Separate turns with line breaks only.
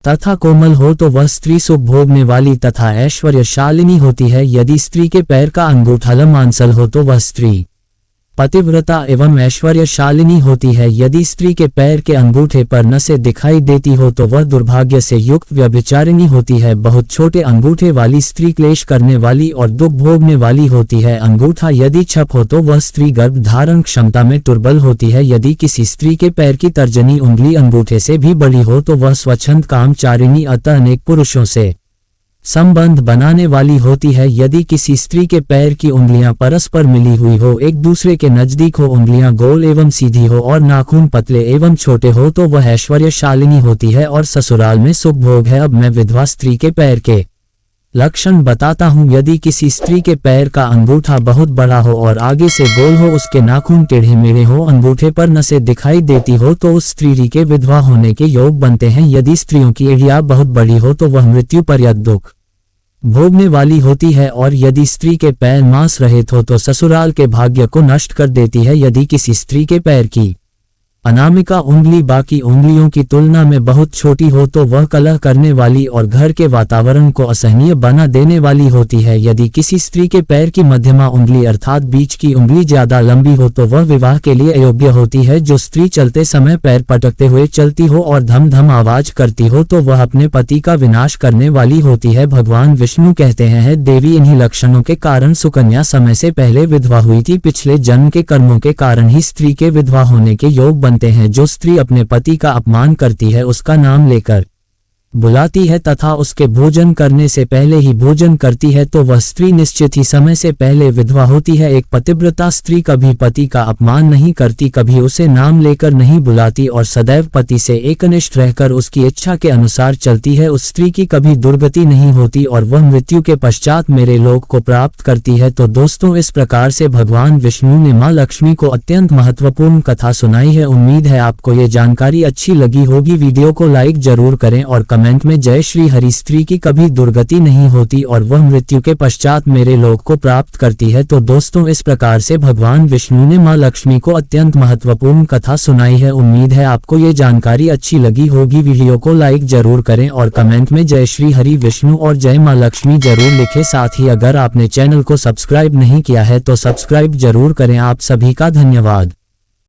तथा कोमल हो तो वह स्त्री सुख भोगने वाली तथा ऐश्वर्यशालिनी होती है। यदि स्त्री के पैर का अंगूठा लंबांसल हो तो वह स्त्री पतिव्रता एवं ऐश्वर्यशालिनी होती है। यदि स्त्री के पैर के अंगूठे पर नसें दिखाई देती हो तो वह दुर्भाग्य से युक्त व्यभिचारिणी होती है। बहुत छोटे अंगूठे वाली स्त्री क्लेश करने वाली और दुख भोगने वाली होती है। अंगूठा यदि छप हो तो वह स्त्री गर्भ धारण क्षमता में दुर्बल होती है। यदि किसी स्त्री के पैर की तर्जनी उंगली अंगूठे से भी बड़ी हो तो वह स्वच्छंद कामचारिणी अतः अनेक पुरुषों से संबंध बनाने वाली होती है। यदि किसी स्त्री के पैर की उंगलियां परस्पर मिली हुई हो, एक दूसरे के नजदीक हो, उंगलियां गोल एवं सीधी हो और नाखून पतले एवं छोटे हो तो वह ऐश्वर्यशालिनी होती है और ससुराल में सुख भोग है। अब मैं विधवा स्त्री के पैर के लक्षण बताता हूँ। यदि किसी स्त्री के पैर का अंगूठा बहुत बड़ा हो और आगे से गोल हो, उसके नाखून टेढ़े मेढ़े हो, अंगूठे पर नसें दिखाई देती हो तो उस स्त्री के विधवा होने के योग बनते हैं। यदि स्त्रियों की एड़ियां बहुत बड़ी हो तो वह मृत्यु पर्यंत दुख भोगने वाली होती है और यदि स्त्री के पैर मांस रहित हो तो ससुराल के भाग्य को नष्ट कर देती है। यदि किसी स्त्री के पैर की अनामिका उंगली बाकी उंगलियों की तुलना में बहुत छोटी हो तो वह कलह करने वाली और घर के वातावरण को असहनीय बना देने वाली होती है। यदि किसी स्त्री के पैर की मध्यमा उंगली अर्थात बीच की उंगली ज्यादा लंबी हो तो वह विवाह के लिए अयोग्य होती है। जो स्त्री चलते समय पैर पटकते हुए चलती हो और धम धम आवाज करती हो तो वह अपने पति का विनाश करने वाली होती है। भगवान विष्णु कहते हैं, देवी इन्हीं लक्षणों के कारण सुकन्या समय से पहले विधवा हुई थी। पिछले जन्म के कर्मों के कारण ही स्त्री के विधवा होने के योग बनते हैं। जो स्त्री अपने पति का अपमान करती है, उसका नाम लेकर बुलाती है तथा उसके भोजन करने से पहले ही भोजन करती है तो वह स्त्री निश्चित ही समय से पहले विधवा होती है। एक पतिव्रता स्त्री कभी पति का अपमान नहीं करती, कभी उसे नाम लेकर नहीं बुलाती और सदैव पति से एकनिष्ठ रहकर उसकी इच्छा के अनुसार चलती है। उस स्त्री की कभी दुर्गति नहीं होती और वह मृत्यु के पश्चात मेरे लोक को प्राप्त करती है। तो दोस्तों, इस प्रकार से भगवान विष्णु ने मां लक्ष्मी को अत्यंत महत्वपूर्ण कथा सुनाई है। उम्मीद है आपको ये जानकारी अच्छी लगी होगी। वीडियो को लाइक जरूर करें और कमेंट में जय श्री हरि। स्त्री की कभी दुर्गति नहीं होती और वह मृत्यु के पश्चात मेरे लोक को प्राप्त करती है। तो दोस्तों, इस प्रकार से भगवान विष्णु ने मां लक्ष्मी को अत्यंत महत्वपूर्ण कथा सुनाई है। उम्मीद है आपको ये जानकारी अच्छी लगी होगी। वीडियो को लाइक जरूर करें और कमेंट में जय श्री हरि विष्णु और जय मां लक्ष्मी जरूर लिखें। साथ ही अगर आपने चैनल को सब्सक्राइब नहीं किया है तो सब्सक्राइब जरूर करें। आप सभी का धन्यवाद।